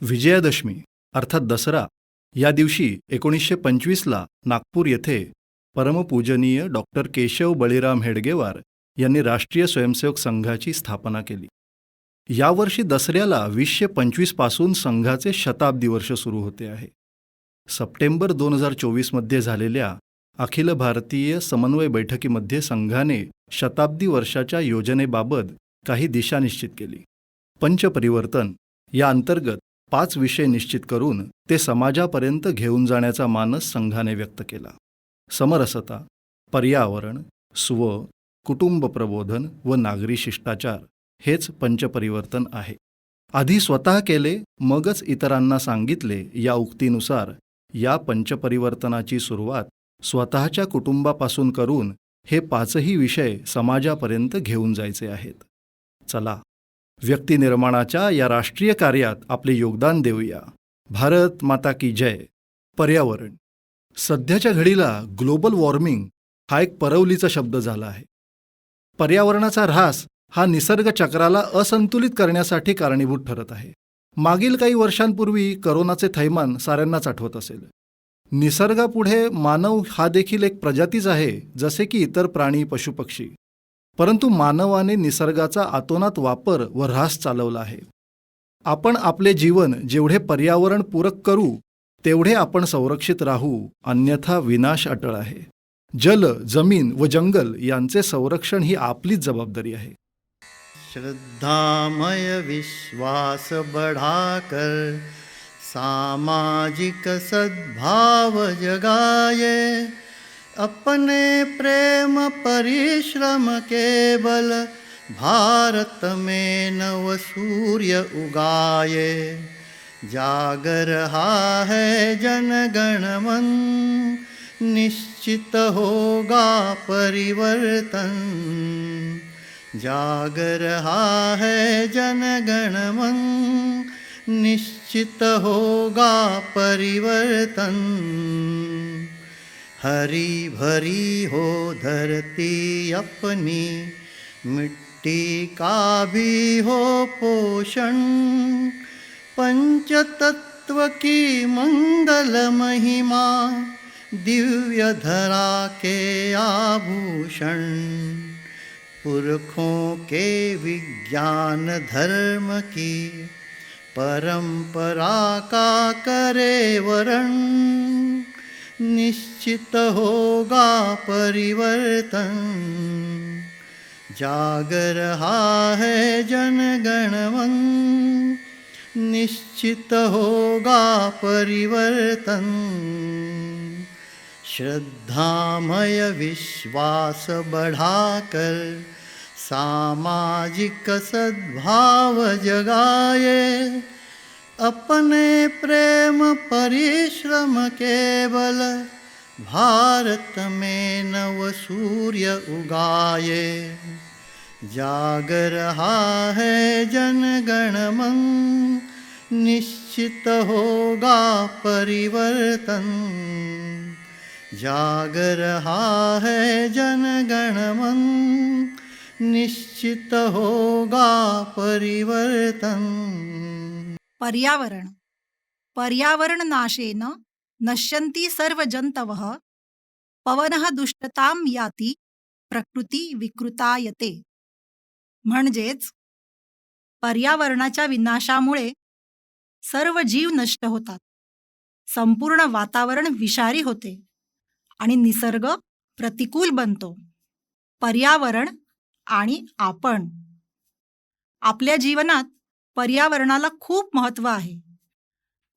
विजयादशमी अर्थात दसरा या दिवशी 1925ला नागपूर येथे परमपूजनीय डॉक्टर केशव बळीराम हेडगेवार यांनी राष्ट्रीय स्वयंसेवक संघाची स्थापना केली. यावर्षी दसऱ्याला 2025 पासून संघाचे शताब्दी वर्ष सुरू होते आहे. सप्टेंबर 2024मध्ये झालेल्या अखिल भारतीय समन्वय बैठकीमध्ये संघाने शताब्दी वर्षाच्या योजनेबाबत काही दिशा निश्चित केली. पंचपरिवर्तन या अंतर्गत 5 विषय निश्चित करून ते समाजापर्यंत घेऊन जाण्याचा मानस संघाने व्यक्त केला. समरसता, पर्यावरण, स्व, कुटुंब प्रबोधन व नागरी शिष्टाचार हेच पंचपरिवर्तन आहे. आधी स्वतः केले मगच इतरांना सांगितले या उक्तीनुसार या पंचपरिवर्तनाची सुरुवात स्वतःच्या कुटुंबापासून करून हे 5ही विषय समाजापर्यंत घेऊन जायचे आहेत. चला, व्यक्तिनिर्माणाच्या या राष्ट्रीय कार्यात आपले योगदान देऊया. भारत माता की जय. पर्यावरण. सध्याच्या घडीला ग्लोबल वॉर्मिंग हा एक परवलीचा शब्द झाला आहे. पर्यावरणाचा ऱ्हास हा निसर्ग चक्राला असंतुलित करण्यासाठी कारणीभूत ठरत आहे. मागील काही वर्षांपूर्वी करोनाचे थैमान साऱ्यांनाच आठवत असेल. निसर्गापुढे मानव हा देखील एक प्रजातीच आहे, जसे की इतर प्राणी पशुपक्षी. परंतु मानवाने निसर्गाचा अतोनात वापर व ऱ्हास चालवला आहे. आपण आपले जीवन जेवढे पर्यावरणपूरक करू तेवढे आपण संरक्षित राहू, अन्यथा विनाश अटळ आहे. जल, जमीन व जंगल यांचे संरक्षण ही आपलीच जबाबदारी आहे. श्रद्धामय विश्वास बढ़ाकर सामाजिक सद्भाव जगाए, अपने प्रेम परिश्रम के बल भारत में नव सूर्य उगाए. जाग रहा है जनगण मन, निश्चित होगा परिवर्तन. जाग रहा है जनगण मन, निश्चित होगा परिवर्तन. हरी भरी हो धरती अपनी, मिट्टी का भी हो पोषण. पंचतत्व की मंगल महिमा, दिव्य धरा के आभूषण. पुरखों के विज्ञान धर्म की, परंपरा का करे वरण. निश्चित होगा परिवर्तन. जाग रहा है जनगण मन, निश्चित होगा परिवर्तन. श्रद्धामय विश्वास बढ़ाकर सामाजिक सद्भाव जगाए, अपने प्रेम परिश्रम के बल भारत में नव सूर्य उगाए. जाग रहा है जनगण मन, निश्चित होगा परिवर्तन. जाग रहा है जनगण मन, निश्चित होगा परिवर्तन. पर्यावरण. पर्यावरण नाशेन नश्यन्ति सर्व जन्तवः, पवनः दुष्टतां याति, प्रकृती विकृतायते. म्हणजेच पर्यावरणाच्या विनाशामुळे सर्व जीव नष्ट होतात, संपूर्ण वातावरण विषारी होते आणि निसर्ग प्रतिकूल बनतो. पर्यावरण आणि आपण. आपल्या जीवनात पर्यावरणाला खूप महत्त्व आहे.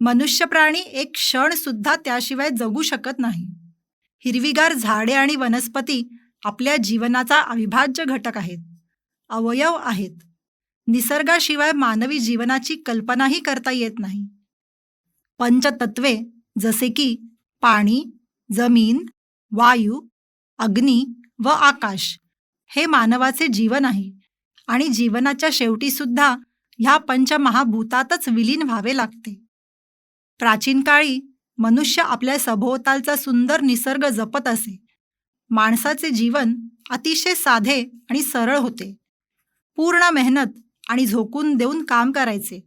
मनुष्य प्राणी एक क्षण सुद्धा त्याशिवाय जगू शकत नाही. हिरवीगार झाडे आणि वनस्पती आपल्या जीवनाचा अविभाज्य घटक आहेत, अवयव आहेत. निसर्गाशिवाय मानवी जीवनाची कल्पनाही करता येत नाही. पंचतत्वे जसे की पाणी, जमीन, वायू, अग्नी व आकाश हे मानवाचे जीवन आहे आणि जीवनाच्या शेवटी सुद्धा ह्या पंचमहाभूतातच विलीन व्हावे लागते. प्राचीन काळी मनुष्य आपल्या सभोवतालचा सुंदर निसर्ग जपत असे. माणसाचे जीवन अतिशय साधे आणि सरळ होते. पूर्ण मेहनत आणि झोकून देऊन काम करायचे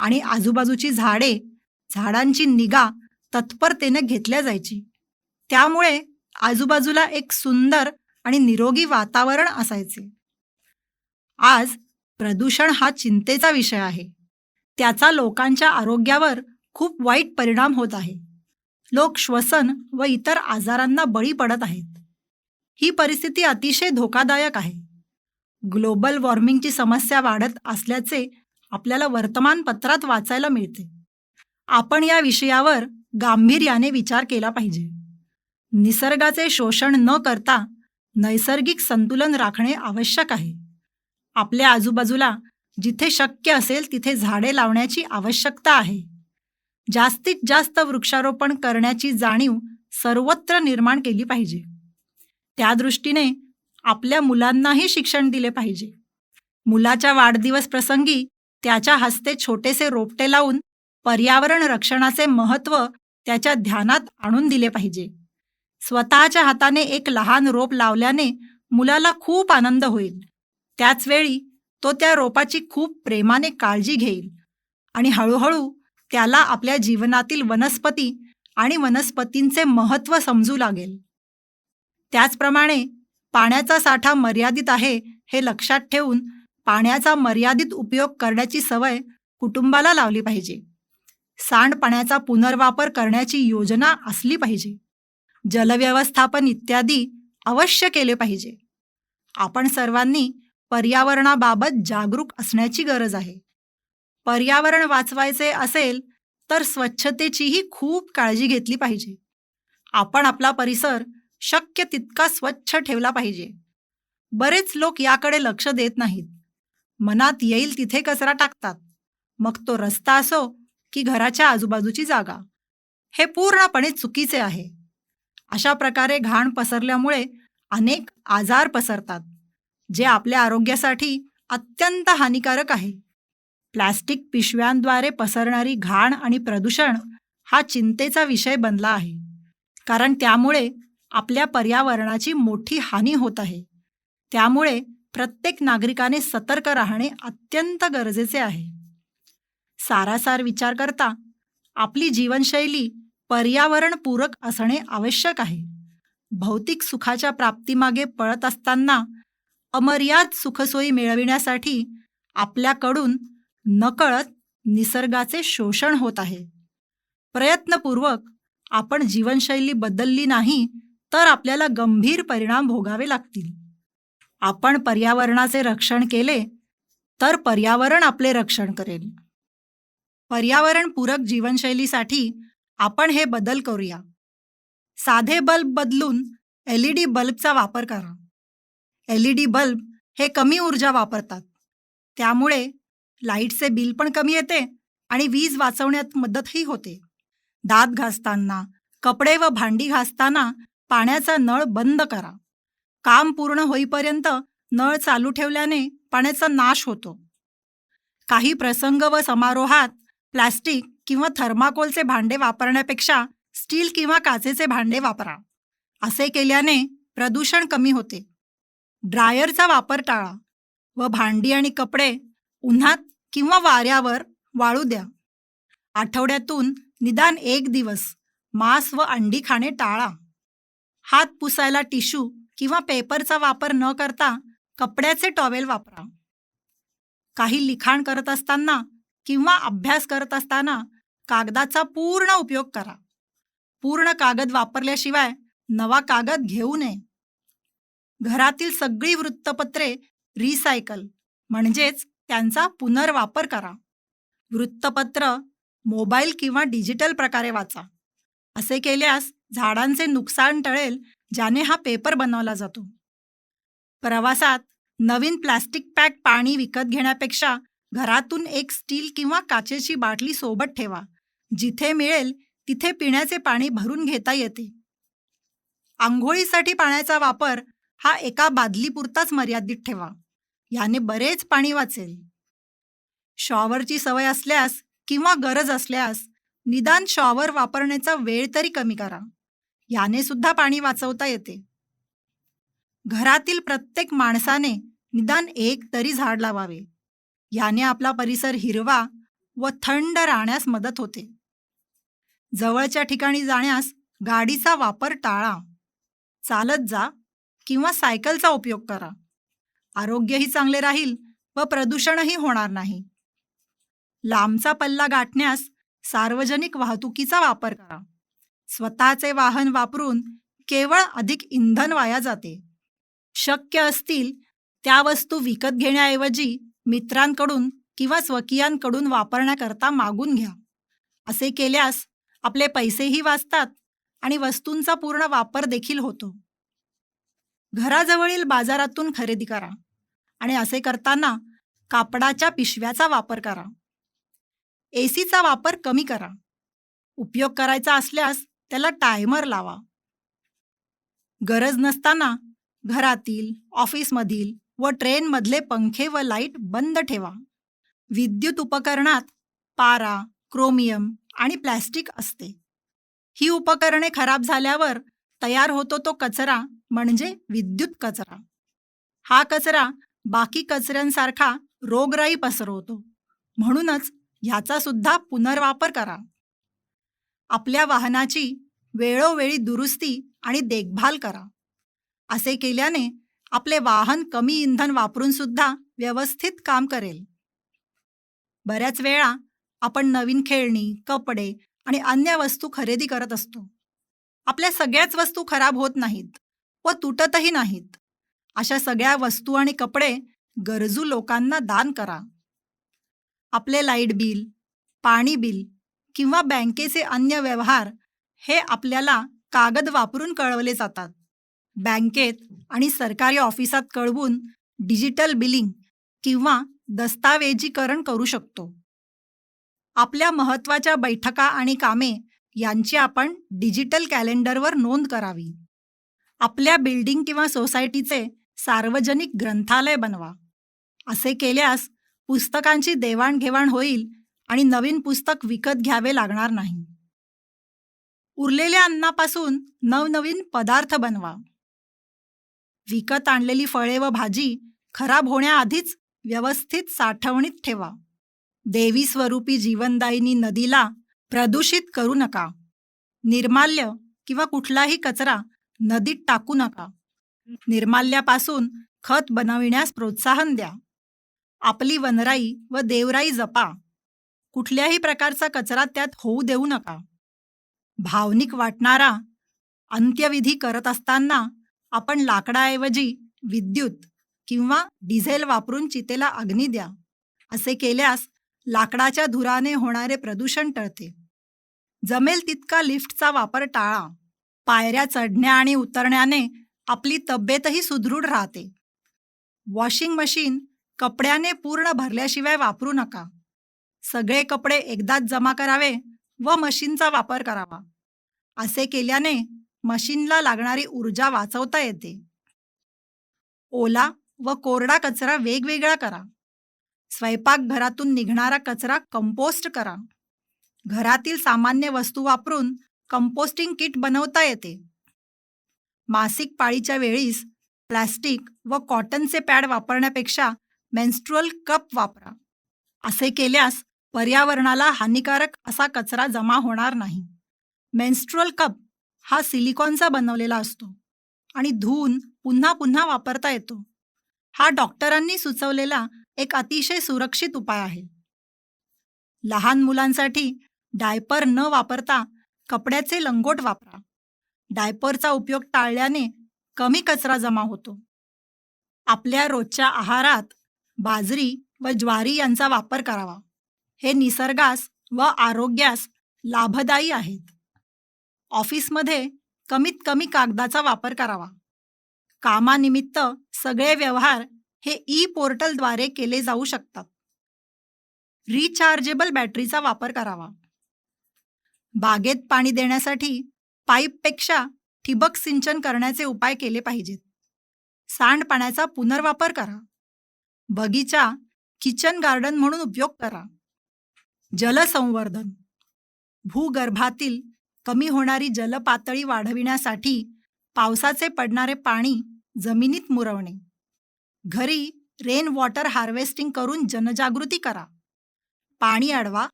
आणि आजूबाजूची झाडे, झाडांची निगा तत्परतेने घेतल्या जायची. त्यामुळे आजूबाजूला एक सुंदर आणि निरोगी वातावरण असायचे. आज प्रदूषण हा चिंतेचा विषय आहे. त्याचा लोकांच्या आरोग्यावर खूप वाईट परिणाम होत आहे. लोक श्वसन व इतर आजारांना बळी पडत आहेत. ही परिस्थिती अतिशय धोकादायक आहे. ग्लोबल वॉर्मिंगची समस्या वाढत असल्याचे आपल्याला वर्तमानपत्रात वाचायला मिळते. आपण या विषयावर गांभीर्याने विचार केला पाहिजे. निसर्गाचे शोषण न करता नैसर्गिक संतुलन राखणे आवश्यक आहे. आपल्या आजूबाजूला जिथे शक्य असेल तिथे झाडे लावण्याची आवश्यकता आहे. जास्तीत जास्त वृक्षारोपण करण्याची जाणीव सर्वत्र निर्माण केली पाहिजे. त्या दृष्टीने आपल्या मुलांनाही शिक्षण दिले पाहिजे. मुलाच्या वाढदिवस प्रसंगी त्याच्या हस्ते छोटेसे रोपटे लावून पर्यावरण रक्षणाचे महत्त्व त्याच्या ध्यानात आणून दिले पाहिजे. स्वतःच्या हाताने एक लहान रोप लावल्याने मुलाला खूप आनंद होईल. त्याचवेळी तो त्या रोपाची खूप प्रेमाने काळजी घेईल आणि हळूहळू त्याला आपल्या जीवनातील वनस्पती आणि वनस्पतींचे महत्त्व समजू लागेल. त्याचप्रमाणे पाण्याचा साठा मर्यादित आहे हे लक्षात ठेवून पाण्याचा मर्यादित उपयोग करण्याची सवय कुटुंबाला लावली पाहिजे. सांडपाण्याचा पुनर्वापर करण्याची योजना असली पाहिजे. जलव्यवस्थापन इत्यादी अवश्य केले पाहिजे. आपण सर्वांनी पर्यावरणाबाबत जागरूक असण्याची गरज आहे. पर्यावरण वाचवायचे असेल तर स्वच्छतेचीही खूप काळजी घेतली पाहिजे. आपण आपला परिसर शक्य तितका स्वच्छ ठेवला पाहिजे. बरेच लोक याकडे लक्ष देत नाहीत. मनात येईल तिथे कचरा टाकतात. मग तो रस्ता असो की घराच्या आजूबाजूची जागा. हे पूर्णपणे चुकीचे आहे. अशा प्रकारे घाण पसरल्यामुळे अनेक आजार पसरतात, जे आपल्या आरोग्यासाठी अत्यंत हानिकारक आहे. प्लास्टिक पिशव्यांद्वारे पसरणारी घाण आणि प्रदूषण हा चिंतेचा विषय बनला आहे. कारण त्यामुळे आपल्या पर्यावरणाची मोठी हानी होत आहे. त्यामुळे प्रत्येक नागरिकाने सतर्क राहणे अत्यंत गरजेचे आहे. सारासार विचार करता आपली जीवनशैली पर्यावरणपूरक असणे आवश्यक आहे. भौतिक सुखाच्या प्राप्तीमागे पळत असताना अमर्याद सुखसोयी मिळविण्यासाठी आपल्याकडून नकळत निसर्गाचे शोषण होत आहे. प्रयत्नपूर्वक आपण जीवनशैली बदलली नाही तर आपल्याला गंभीर परिणाम भोगावे लागतील. आपण पर्यावरणाचे रक्षण केले तर पर्यावरण आपले रक्षण करेल. पर्यावरणपूरक जीवनशैलीसाठी आपण हे बदल करूया. साधे बल्ब बदलून LED बल्बचा वापर करा. LED बल्ब हे कमी ऊर्जा वापरतात. त्यामुळे लाईटचे बिल पण कमी येते आणि वीज वाचवण्यात मदतही होते. दात घासताना, कपडे व भांडी घासताना पाण्याचा नळ बंद करा. काम पूर्ण होईपर्यंत नळ चालू ठेवल्याने पाण्याचा नाश होतो. काही प्रसंग व समारोहात प्लास्टिक किंवा थर्माकोलचे भांडे वापरण्यापेक्षा स्टील किंवा काचेचे भांडे वापरा. असे केल्याने प्रदूषण कमी होते. ड्रायरचा वापर टाळा व भांडी आणि कपडे उन्हात किंवा वाऱ्यावर वाळू द्या. आठवड्यातून निदान 1 दिवस मांस व अंडी खाणे टाळा. हात पुसायला टिश्यू किंवा पेपरचा वापर न करता कपड्याचे टॉवेल वापरा. काही लिखाण करत असताना किंवा अभ्यास करत असताना कागदाचा पूर्ण उपयोग करा. पूर्ण कागद वापरल्याशिवाय नवा कागद घेऊ नये. घरातील सगळी वृत्तपत्रे रिसायकल म्हणजेच त्यांचा पुनर्वापर करा. वृत्तपत्र मोबाईल किंवा डिजिटल प्रकारे वाचा. असे केल्यास झाडांचे नुकसान टळेल, ज्याने हा पेपर बनवला जातो. प्रवासात नवीन प्लास्टिक पॅक पाणी विकत घेण्यापेक्षा घरातून एक स्टील किंवा काचेची बाटली सोबत ठेवा. जिथे मिळेल तिथे पिण्याचे पाणी भरून घेता येते. आंघोळीसाठी पाण्याचा वापर हा एका बादलीपुरताच मर्यादित ठेवा. याने बरेच पाणी वाचेल. शॉवरची सवय असल्यास किंवा गरज असल्यास निदान शॉवर वापरण्याचा वेळ तरी कमी करा. याने सुद्धा पाणी वाचवता येते. घरातील प्रत्येक माणसाने निदान एक तरी झाड लावावे. याने आपला परिसर हिरवा व थंड राहण्यास मदत होते. जवळच्या ठिकाणी जाण्यास गाडीचा वापर टाळा. चालत जा किंवा सायकलचा उपयोग करा. आरोग्यही चांगले राहील व प्रदूषणही होणार नाही. लांबचा पल्ला गाठण्यास सार्वजनिक वाहतुकीचा वापर करा. स्वतःचे वाहन वापरून केवळ अधिक इंधन वाया जाते. शक्य असतील त्या वस्तू विकत घेण्याऐवजी मित्रांकडून किंवा स्वकीयांकडून वापरण्याकरता मागून घ्या. असे केल्यास आपले पैसेही वाचतात आणि वस्तूंचा पूर्ण वापर देखील होतो. घराजवळील बाजारातून खरेदी करा आणि असे करताना कापडाच्या पिशव्याचा वापर करा. एसीचा वापर कमी करा. उपयोग करायचा असल्यास त्याला टायमर लावा. गरज नसताना घरातील, ऑफिसमधील व ट्रेनमधले पंखे व लाईट बंद ठेवा. विद्युत उपकरणात पारा, क्रोमियम आणि प्लॅस्टिक असते. ही उपकरणे खराब झाल्यावर तयार होतो तो कचरा म्हणजे विद्युत कचरा. हा कचरा बाकी कचऱ्यांसारखा रोगराई पसरवतो. म्हणूनच ह्याचा सुद्धा पुनर्वापर करा. आपल्या वाहनाची वेळोवेळी दुरुस्ती आणि देखभाल करा. असे केल्याने आपले वाहन कमी इंधन वापरून सुद्धा व्यवस्थित काम करेल. बऱ्याच वेळा आपण नवीन खेळणी, कपडे आणि अन्य वस्तू खरेदी करत असतो. आपल्या सगळ्याच वस्तू खराब होत नाहीत व तुटतही नाहीत. अशा सगळ्या वस्तू आणि कपडे गरजू लोकांना दान करा. आपले लाईट बिल, पाणी बिल किंवा बँकेचे अन्य व्यवहार हे आपल्याला कागद वापरून कळवले जातात. बँकेत आणि सरकारी ऑफिसात कळवून डिजिटल बिलिंग किंवा दस्तावेजीकरण करू शकतो. आपल्या महत्त्वाच्या बैठका आणि कामे यांची आपण डिजिटल कॅलेंडरवर नोंद करावी. आपल्या बिल्डिंग किंवा सोसायटीचे सार्वजनिक ग्रंथालय बनवा. असे केल्यास पुस्तकांची देवाणघेवाण होईल आणि नवीन पुस्तक विकत घ्यावे लागणार नाही. उरलेल्या अन्नापासून नवनवीन पदार्थ बनवा. विकत आणलेली फळे व भाजी खराब होण्याआधीच व्यवस्थित साठवणीत ठेवा. देवी स्वरूपी जीवनदायिनी नदीला प्रदूषित करू नका. निर्माल्य किंवा कुठलाही कचरा नदीत टाकू नका. निर्माल्यापासून खत बनविण्यास प्रोत्साहन द्या. आपली वनराई व देवराई जपा. कुठल्याही प्रकारचा कचरा त्यात होऊ देऊ नका. भावनिक वाटणारा अंत्यविधी करत असताना आपण लाकडाऐवजी विद्युत किंवा डिझेल वापरून चितेला अग्नी द्या. असे केल्यास लाकडाच्या धुराने होणारे प्रदूषण टळते. जमेल तितका लिफ्टचा वापर टाळा. पायऱ्या चढण्या आणि उतरण्याने आपली तब्येतही सुदृढ राहते. वॉशिंग मशीन कपड्याने पूर्ण भरल्याशिवाय वापरू नका. सगळे कपडे एकदाच जमा करावे व मशीनचा वापर करावा. असे केल्याने मशीनला लागणारी ऊर्जा वाचवता येते. ओला व कोरडा कचरा वेगवेगळा करा. स्वयंपाकघरातून निघणारा कचरा कंपोस्ट करा. घरातील सामान्य वस्तू वापरून कंपोस्टिंग किट बनवता येते. मासिक पाळीच्या वेळीस प्लास्टिक व कॉटनचे पॅड वापरण्यापेक्षा मेन्स्ट्रुअल कप वापरा. असे केल्यास पर्यावरणाला हानिकारक असा कचरा जमा होणार नाही. मेन्स्ट्रुअल कप हा सिलिकॉनचा बनवलेला असतो आणि धुवून पुन्हा पुन्हा वापरता येतो. हा डॉक्टरांनी सुचवलेला एक अतिशय सुरक्षित उपाय आहे. लहान मुलांसाठी डायपर न वापरता कपड्याचे लंगोट वापरा. डायपरचा उपयोग टाळल्याने कमी कचरा जमा होतो. आपल्या रोजच्या आहारात बाजरी व ज्वारी यांचा वापर करावा. हे निसर्गास व आरोग्यास लाभदायी आहेत. ऑफिसमध्ये कमीत कमी कागदाचा वापर करावा. कामानिमित्त सगळे व्यवहार हे पोर्टलद्वारे केले जाऊ शकतात. रिचार्जेबल बॅटरीचा वापर करावा. बागेत पाणी देण्यासाठी पाईपपेक्षा ठिबक सिंचन करण्याचे उपाय केले पाहिजेत. सांडपाण्याचा पुनर्वापर करा. बगीचा किचन गार्डन म्हणून उपयोग करा. जलसंवर्धन भूगर्भातील कमी होणारी जलपातळी वाढविण्यासाठी पावसाचे पडणारे पाणी जमिनीत मुरवणे. घरी रेन वॉटर हार्वेस्टिंग करून जनजागृती करा. पाणी अडवा,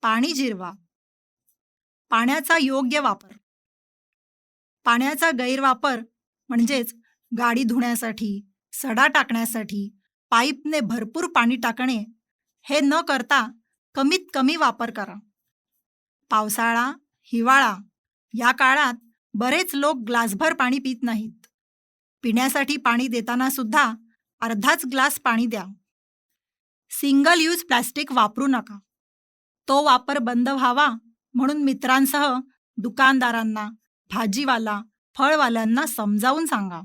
पाणी जिरवा. पाण्याचा योग्य वापर. पाण्याचा गैरवापर म्हणजेच गाडी धुण्यासाठी, सडा टाकण्यासाठी पाईपने भरपूर पाणी टाकणे हे न करता कमीत कमी वापर करा. पावसाळा, हिवाळा या काळात बरेच लोक ग्लासभर पाणी पित नाहीत. पिण्यासाठी पाणी देताना सुद्धा अर्धाच ग्लास पाणी द्या. सिंगल यूज प्लास्टिक वापरू नका. तो वापर बंद व्हावा म्हणून मित्रांसह दुकानदारांना, भाजीवाला, फळवाल्यांना समजावून सांगा.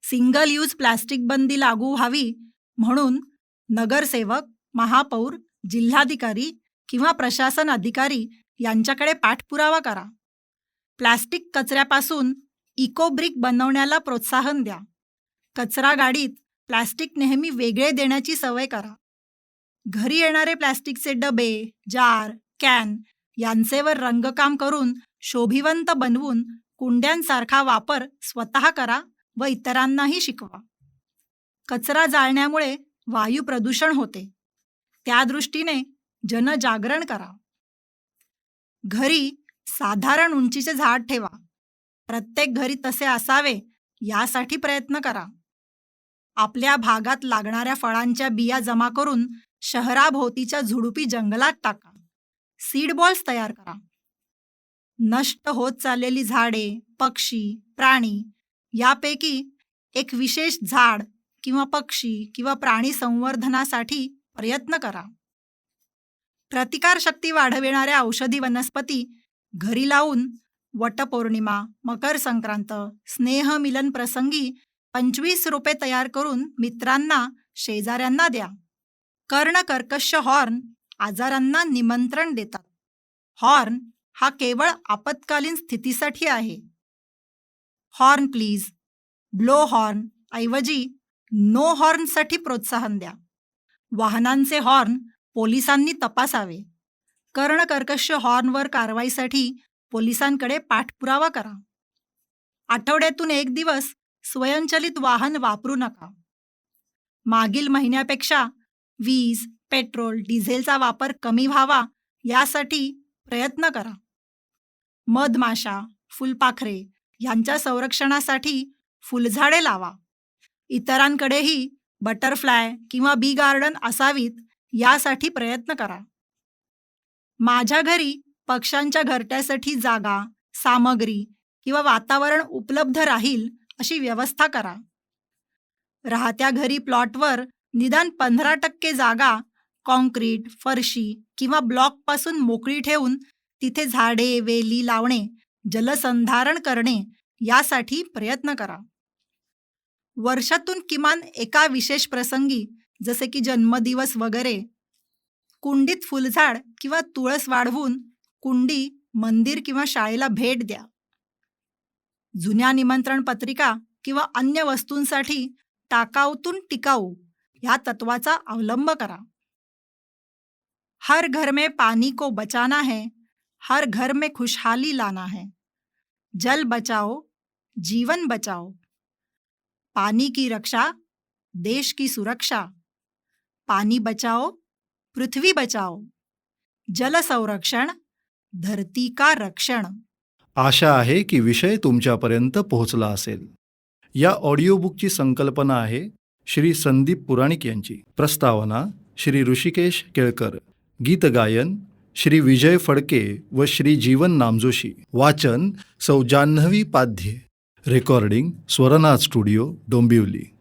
सिंगल यूज प्लास्टिक बंदी लागू व्हावी म्हणून नगरसेवक, महापौर, जिल्हाधिकारी किंवा प्रशासन अधिकारी यांच्याकडे पाठपुरावा करा. प्लास्टिक कचऱ्यापासून इकोब्रिक बनवण्याला प्रोत्साहन द्या. कचरा गाडीत प्लास्टिक नेहमी वेगळे देण्याची सवय करा. घरी येणारे प्लास्टिकचे डबे, जार, कॅन यांचेवर रंगकाम करून शोभिवंत बनवून कुंड्यांसारखा वापर स्वतः करा व इतरांनाही शिकवा. कचरा जाळण्यामुळे वायू प्रदूषण होते. त्या दृष्टीने जनजागरण करा. घरी साधारण उंचीचे झाड ठेवा. प्रत्येक घरी तसे असावे यासाठी प्रयत्न करा. आपल्या भागात लागणाऱ्या फळांच्या बिया जमा करून शहराभोवतीच्या झुडुपी जंगलात टाका. सीड बॉल्स तयार करा. नष्ट होत चाललेली झाडे, पक्षी, प्राणी यापैकी एक विशेष झाड किंवा पक्षी किंवा प्राणी संवर्धनासाठी प्रयत्न करा. प्रतिकारशक्ती वाढविणाऱ्या औषधी वनस्पती घरी लावून वटपौर्णिमा, मकर संक्रांत, स्नेहमिलन प्रसंगी 25 रोपे तयार करून मित्रांना, शेजाऱ्यांना द्या. कर्णकर्कश हॉर्न आजारांना निमंत्रण देतात. हॉर्न हा केवळ आपत्कालीन स्थितीसाठी आहे. हॉर्न प्लीज, ब्लो हॉर्न ऐवजी नो हॉर्नसाठी प्रोत्साहन द्या. वाहनांचे हॉर्न पोलिसांनी तपासावे. कर्णकर्कश हॉर्नवर कारवाईसाठी पोलिसांकडे पाठपुरावा करा. आठवड्यातून एक दिवस स्वयंचलित वाहन वापरू नका. मागील महिन्यापेक्षा वीज, पेट्रोल, डिझेलचा वापर कमी व्हावा यासाठी प्रयत्न करा. मधमाशा, फुलपाखरे यांच्या संरक्षणासाठी फुलझाडे लावा. इतरांकडेही बटरफ्लाय किंवा बी गार्डन असावीत यासाठी प्रयत्न करा. माझ्या घरी पक्ष्यांच्या घरट्यासाठी जागा, सामग्री किंवा वातावरण उपलब्ध राहील अशी व्यवस्था करा. राहत्या घरी प्लॉटवर निदान 15% जागा कॉन्क्रीट, फरशी किंवा ब्लॉकपासून मोकळी ठेवून तिथे झाडे, वेली लावणे, जलसंधारण करणे यासाठी प्रयत्न करा. वर्षातून किमान एका विशेष प्रसंगी जसे की जन्मदिवस वगैरे कुंडीत फुलझाड किंवा तुळस वाढवून कुंडी मंदिर किंवा शाळेला भेट द्या. जुन्या निमंत्रण पत्रिका किंवा अन्य वस्तूंसाठी टाकाऊतून टिकाऊ या तत्वाचा अवलंब करा. हर घर में पानी को बचाना है, हर घर में खुशहाली लाना है. जल बचाओ, जीवन बचाओ. पानी की रक्षा, देश की सुरक्षा. पानी बचाओ, पृथ्वी बचाओ. जल संरक्षण, धरती का रक्षण. आशा आहे की विषय तुमच्यापर्यंत पोहोचला असेल. या ऑडिओबुकची संकल्पना आहे श्री संदीप पुराणिक यांची. प्रस्तावना श्री ऋषिकेश केळकर. गीतगायन श्री विजय फडके व श्री जीवन नामजोशी. वाचन सौ जान्हवी पाध्ये. Recording Swarnath studio, Dombivli.